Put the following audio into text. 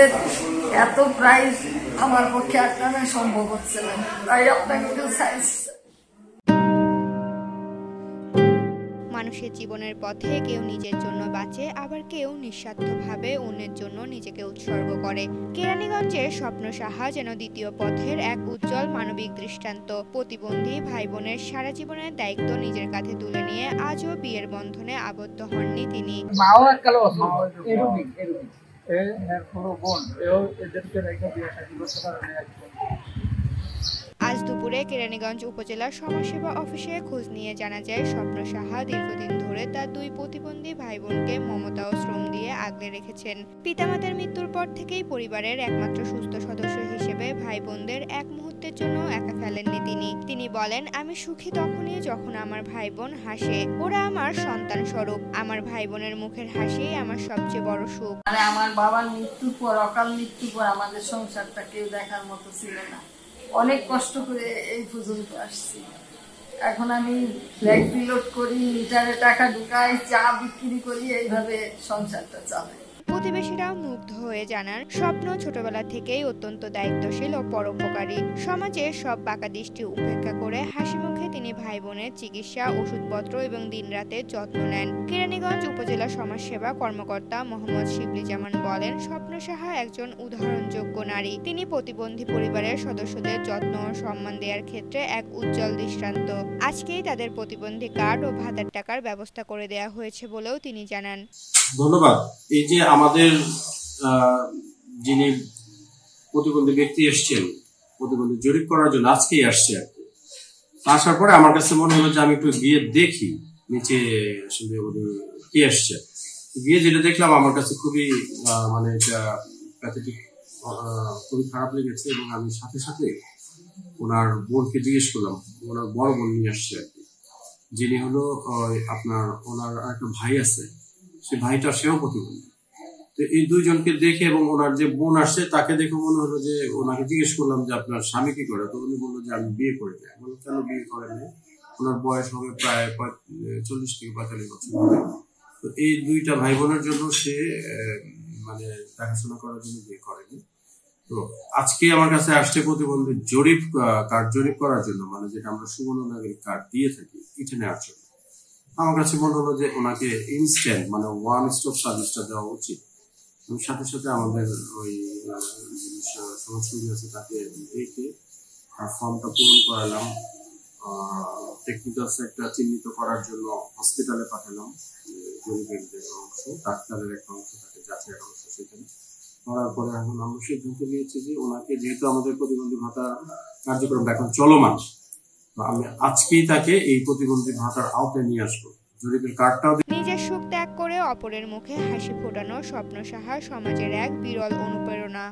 ওদের এত প্রাইস আমার পক্ষে আটকানো সম্ভব হচ্ছে না, তাই আপনাকে একটু চাইছি। মানুষের জীবনের পথে কেউ নিজের জন্য বাঁচে, আবার কেউ নিঃস্বার্থভাবে অন্যের জন্য নিজেকে উৎসর্গ করে। কেরানীগঞ্জের স্বপ্ন সাহা যেন দ্বিতীয় পথের এক উজ্জ্বল মানবিক দৃষ্টান্ত। প্রতিবন্ধী ভাই বোনের সারা জীবনের দায়িত্ব নিজের কাঁধে তুলে নিয়ে আজও বিয়ের বন্ধনে আবদ্ধ হননি তিনি। আজ দুপুরে কেরানীগঞ্জ উপজেলা সমাজসেবা অফিসে খোঁজ নিয়ে জানা যায়, স্বপ্ন সাহা দীর্ঘদিন ধরে তার দুই প্রতিবন্ধী ভাই বোনকে মমতা ও শ্রম দিয়ে আগলে রেখেছেন। পিতামাতার মৃত্যুর পর থেকেই পরিবারের একমাত্র সুস্থ সদস্য হিসেবে ভাই বোনদের এক মুহূর্তের জন্য একা ফেলেননি তিনি বলেন, আমি সুখী তখনই যখন আমার ভাই বোন হাসে, ওরা আমার সন্তান স্বরূপ। আমার ভাই বোনের মুখের হাসি আমার সবচেয়ে বড় সুখ। আমার বাবার মৃত্যুর পর, অকাল মৃত্যুর পর আমাদের সংসারটা কেউ দেখার মতো ছিল না। অনেক কষ্ট করে এই পর্যন্ত আসছি। এখন আমি ফ্ল্যাগ রিলোড করি, মিটারে টাকা ঢুকাই, চা বিক্রি করি, এইভাবে সংসারটা চালাই। প্রতিবেশীরাও মুগ্ধ হয়ে জানান, স্বপ্ন ছোটবেলা থেকেই অত্যন্ত দায়িত্বশীল ও পরোপকারী। সমাজের সব বাঁকা দৃষ্টি উপেক্ষা করে হাসি মুখে তিনি ভাই বোনের চিকিৎসা, ওষুধপত্র এবং দিনরাতের যত্ন নেন। কেরানীগঞ্জ উপজেলা সমাজসেবা কর্মকর্তা মোহাম্মদ শিবলি জামান বলেন, স্বপ্ন সাহা একজন উদাহরণযোগ্য নারী। তিনি প্রতিবন্ধী পরিবারের সদস্যদের যত্ন ও সম্মান দেওয়ার ক্ষেত্রে এক উজ্জ্বল দৃষ্টান্ত। আজকেই তাদের প্রতিবন্ধী কার্ড ও ভাতার টাকার ব্যবস্থা করে দেওয়া হয়েছে বলেও তিনি জানান। ধন্যবাদ। এই যে আমাদের যিনি প্রতিবন্ধী ব্যক্তি এসছেন প্রতিবন্ধী জরিপ করার জন্য, আজকেই আসছে আর কি। আসার পরে আমার কাছে মনে হলো যে আমি একটু গিয়ে দেখি নিচে আসলে কে আসছে। গিয়ে যেটা দেখলাম আমার কাছে খুবই মানে এটা প্যাথেটিক, খুবই খারাপ লেগেছে। এবং আমি সাথে সাথে ওনার বোনকে জিজ্ঞেস করলাম, ওনার বড় বোন নিয়ে আসছে আর কি, যিনি হলো আপনার ওনার একটা ভাই আছে, সে ভাইটা সেও প্রতিবন্ধী। তো এই দুইজনকে দেখে এবং ওনার যে বোন আসছে তাকে দেখে মনে হলো যে, ওনাকে জিজ্ঞেস করলাম যে আপনার স্বামী কি করে, তো উনি বললো যে আমি বিয়ে করে নেই। বললো কেন বিয়ে করেন নাই? ওনার বয়স হবে প্রায় 40 থেকে 45 বছর হবে। তো এই দুইটা ভাই বোনের জন্য সে মানে দেখাশোনা করার জন্য বিয়ে করেনি। তো আজকে আমার কাছে আসছে প্রতিবন্ধী কার্ড জরিপ করার জন্য, মানে যেটা আমরা সুবর্ণ নাগরিক কার্ড দিয়ে থাকি, এটা নেওয়ার জন্য। আমার কাছে মনে হলো যে ওনাকে ইনস্ট্যান্ট মানে ওয়ান স্টপ সার্ভিসটা দেওয়া উচিত। সাথে সাথে আমাদের ওই সমাজসেবী আছে তাকে দেখে ফর্মটা পূরণ করালাম, টেকনিক্যাল সেক্টর চিহ্নিত করার জন্য হসপিটালে পাঠালাম, গরিবের যে অংশ, ডাক্তারের একটা অংশ থাকে, যাচাইয়ের অংশ, সেখানে করার পরে এখন আমরা সিদ্ধান্ত নিয়েছি যে ওনাকে, যেহেতু আমাদের প্রতিবন্ধী ভাতা কার্যক্রম এখন চলমান, আমি আজকেই তাকে এই প্রতিবন্ধী ভাতার আওতায় নিয়ে আসবো। জরিপের কার্ডটাও নিজের সুখ ত্যাগ করে অপরের মুখে হাসি ফোটানো স্বপ্ন সাহা সমাজের এক বিরল অনুপ্রেরণা।